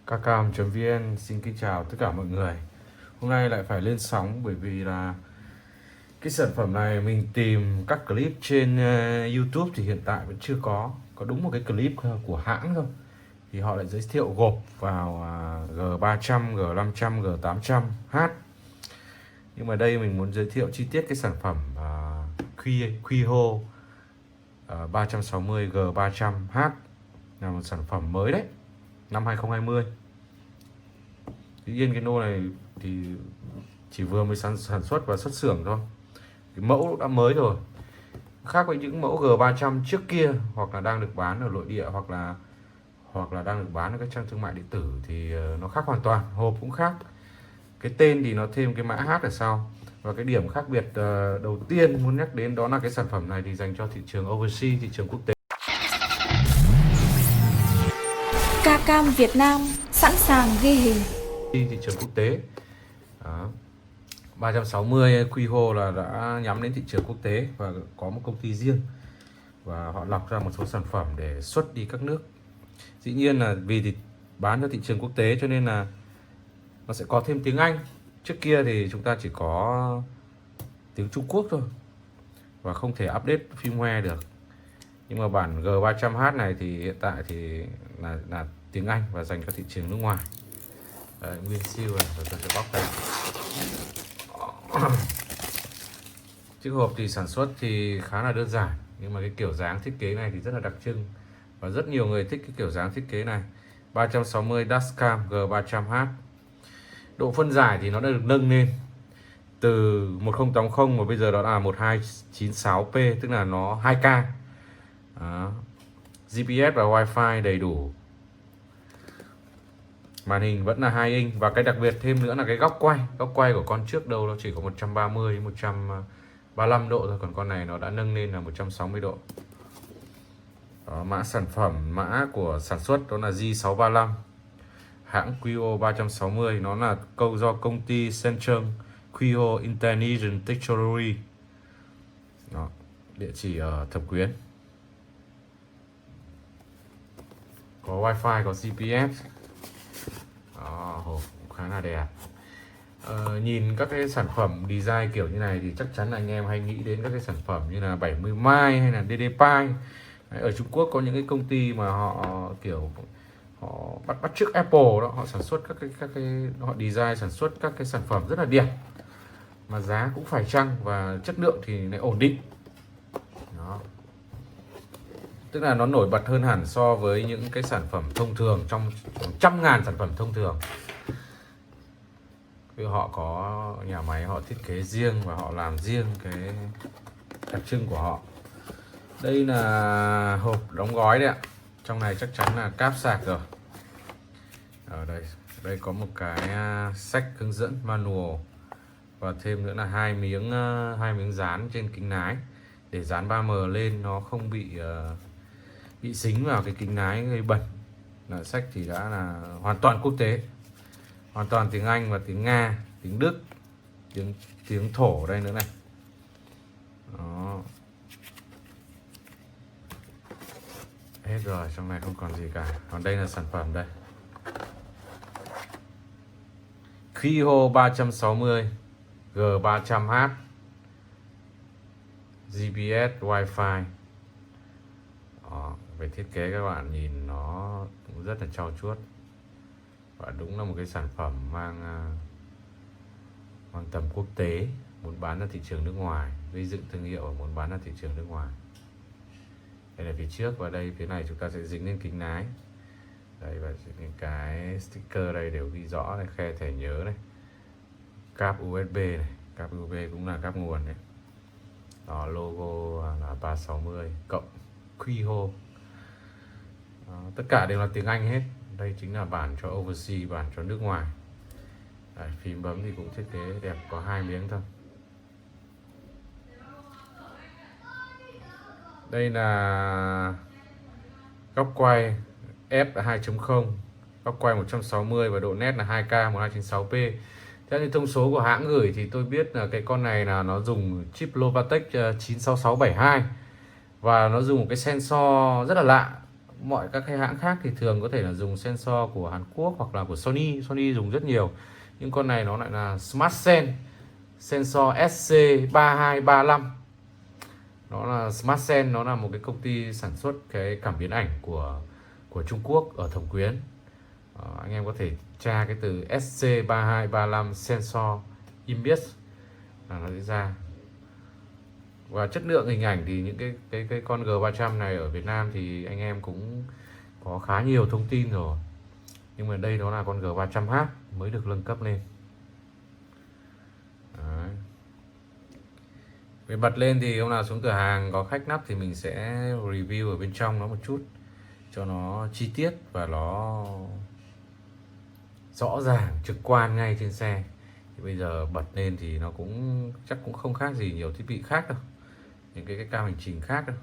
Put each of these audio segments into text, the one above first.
Kcam.vn xin kính chào tất cả mọi người. Hôm nay lại phải lên sóng bởi vì là cái sản phẩm này mình tìm các clip trên YouTube thì hiện tại vẫn chưa có đúng một cái clip của hãng thôi. Thì họ lại giới thiệu gộp vào G300, G500, G800H. Nhưng mà đây mình muốn giới thiệu chi tiết cái sản phẩm Qiho 360 G300H là một sản phẩm mới đấy, năm 2020. Tuy nhiên cái nô này thì chỉ vừa mới sản xuất và xuất xưởng thôi. Cái mẫu đã mới rồi. Khác với những mẫu G300 trước kia hoặc là đang được bán ở nội địa hoặc là đang được bán ở các trang thương mại điện tử thì nó khác hoàn toàn, hộp cũng khác. Cái tên thì nó thêm cái mã H ở sau. Và cái điểm khác biệt đầu tiên muốn nhắc đến đó là cái sản phẩm này thì dành cho thị trường overseas, thị trường quốc tế. Kcam Việt Nam sẵn sàng ghi hình. Thị trường quốc tế. Đó. 360 Qiho là đã nhắm đến thị trường quốc tế và có một công ty riêng và họ lọc ra một số sản phẩm để xuất đi các nước. Dĩ nhiên là vì thì bán cho thị trường quốc tế cho nên là nó sẽ có thêm tiếng Anh. Trước kia thì chúng ta chỉ có tiếng Trung Quốc thôi và không thể update firmware được. Nhưng mà bản G300H này thì hiện tại thì là tiếng Anh và dành cho thị trường nước ngoài. Đấy, nguyên siêu này, rồi tôi sẽ bóc ra. Chiếc hộp thì sản xuất thì khá là đơn giản, nhưng mà cái kiểu dáng thiết kế này thì rất là đặc trưng và rất nhiều người thích cái kiểu dáng thiết kế này. 360 dashcam G300H. Độ phân giải thì nó đã được nâng lên từ 1080 mà bây giờ đó là 1296p, tức là nó 2K. Đó. GPS và Wi-Fi đầy đủ. Màn hình vẫn là 2 inch và cái đặc biệt thêm nữa là cái góc quay của con trước đâu nó chỉ có 130 đến 135 độ thôi, còn con này nó đã nâng lên là 160 độ. Đó, mã sản phẩm, mã của sản xuất đó là J635. Hãng Qiho 360, nó là do công ty Centrum Qiho Intelligent Technology. Đó, địa chỉ ở Thập Quyến. Có Wi-Fi, có GPS. Đó, hộp cũng khá là đẹp. Nhìn các cái sản phẩm design kiểu như này thì chắc chắn là anh em hay nghĩ đến các cái sản phẩm như là 70 mai hay là DD Pi. Ở Trung Quốc có những cái công ty mà họ kiểu họ bắt chước Apple đó, họ sản xuất các cái họ design sản xuất các cái sản phẩm rất là đẹp mà giá cũng phải chăng và chất lượng thì lại ổn định. Đó. Tức là nó nổi bật hơn hẳn so với những cái sản phẩm thông thường, trong trăm ngàn sản phẩm thông thường. Vì họ có nhà máy họ thiết kế riêng và họ làm riêng cái đặc trưng của họ. Đây là hộp đóng gói đấy ạ. Trong này chắc chắn là cáp sạc rồi. Ở đây có một cái sách hướng dẫn manual và thêm nữa là hai miếng dán trên kính lái để dán 3M lên nó không bị dính vào cái kính lái gây bẩn. Sách thì đã là hoàn toàn quốc tế, hoàn toàn tiếng Anh và tiếng Nga, tiếng Đức, tiếng thổ đây nữa này. Đó. Hết rồi, trong này không còn gì cả. Còn đây là sản phẩm đây. Qiho 360 G300H, GPS, Wi-Fi. Đó, về thiết kế các bạn nhìn nó cũng rất là trau chuốt và đúng là một cái sản phẩm mang tầm quốc tế, muốn bán ra thị trường nước ngoài, gây dựng thương hiệu và muốn bán ra thị trường nước ngoài. Đây là phía trước và đây phía này chúng ta sẽ dính lên kính lái. Đây và những cái sticker đây đều ghi rõ này, khe thẻ nhớ này, cáp USB này, cáp USB cũng là cáp nguồn này. Đó, logo là 360 cộng Qiho. Tất cả đều là tiếng Anh hết. Đây chính là bản cho overseas, bản cho nước ngoài. Đấy, phím bấm thì cũng thiết kế đẹp, có hai miếng thôi. Đây là góc quay f là 2.0, góc quay 160 và độ nét là 2K 1296p. Theo như thông số của hãng gửi thì tôi biết là cái con này là nó dùng chip Lovatec 96672 và nó dùng một cái sensor rất là lạ, mọi các cái hãng khác thì thường có thể là dùng sensor của Hàn Quốc hoặc là của Sony. Sony dùng rất nhiều, nhưng con này nó lại là SmartSense sensor SC3235. Nó là SmartSense, nó là một cái công ty sản xuất cái cảm biến ảnh của Trung Quốc ở Thẩm Quyến. Anh em có thể tra cái từ SC3235 sensor image là nó sẽ ra. Và chất lượng hình ảnh thì những cái con G300 này ở Việt Nam thì anh em cũng có khá nhiều thông tin rồi, nhưng mà đây nó là con G300H mới được nâng cấp lên. Đấy. Về bật lên thì hôm nào xuống cửa hàng có khách nắp thì mình sẽ review ở bên trong nó một chút cho nó chi tiết và nó rõ ràng trực quan ngay trên xe. Thì bây giờ bật lên thì nó cũng chắc cũng không khác gì nhiều thiết bị khác đâu, những cái cam hành trình khác đâu.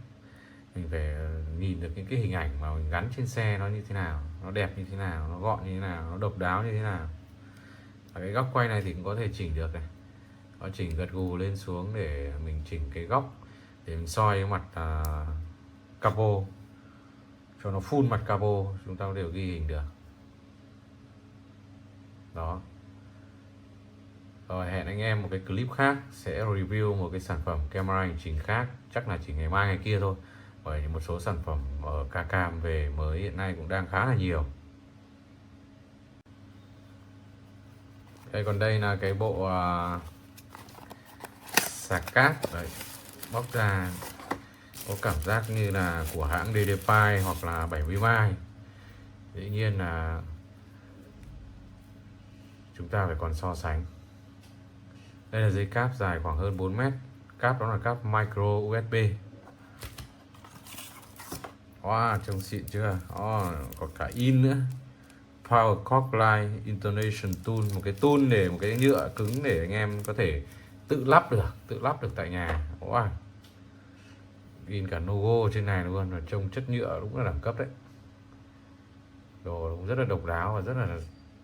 Mình phải nhìn được những cái hình ảnh mà mình gắn trên xe nó như thế nào, nó đẹp như thế nào, nó gọn như thế nào, nó độc đáo như thế nào. Và cái góc quay này thì cũng có thể chỉnh được này, có chỉnh gật gù lên xuống để mình chỉnh cái góc để mình soi cái mặt capo cho nó full mặt capo, chúng ta đều ghi hình được. Đó. Rồi hẹn anh em một cái clip khác sẽ review một cái sản phẩm camera hành trình khác, chắc là chỉ ngày mai ngày kia thôi, bởi một số sản phẩm ở Kcam về mới hiện nay cũng đang khá là nhiều. Đây, còn đây là cái bộ sạc cáp đấy, bóc ra có cảm giác như là của hãng DDPi hoặc là 70 mai. Dĩ nhiên là chúng ta phải còn so sánh. Đây là dây cáp dài khoảng hơn 4 mét. Cáp đó là cáp micro USB. Wow, trông xịn chưa? Có cả in nữa. Power Cork Line Intonation Tool, một cái tool để một cái nhựa cứng để anh em có thể tự lắp được tại nhà. Wow. In cả logo trên này luôn, và trông chất nhựa đúng là đẳng cấp đấy. Đồ cũng rất là độc đáo và rất là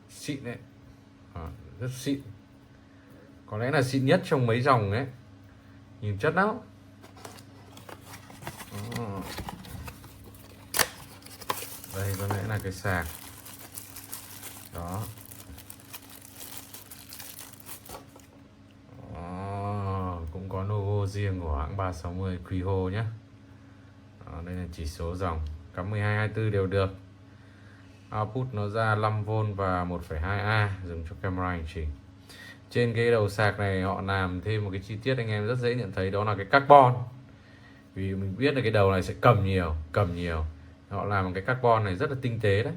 xịn đấy. Rất xịn. Có lẽ là xịn nhất trong mấy dòng ấy. Nhìn chất lắm. Đây có lẽ là cái sạc. Đó. Cũng có logo riêng của hãng 360 Qiho nhé. Đây là chỉ số dòng, cắm 12 24 đều được. Output nó ra 5V và 1,2A, dùng cho camera hành trình. Trên cái đầu sạc này họ làm thêm một cái chi tiết anh em rất dễ nhận thấy, đó là cái carbon. Vì mình biết là cái đầu này sẽ cầm nhiều. Họ làm một cái carbon này rất là tinh tế đấy.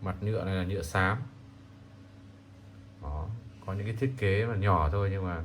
Mặt nhựa này là nhựa xám. Đó, có những cái thiết kế mà nhỏ thôi nhưng mà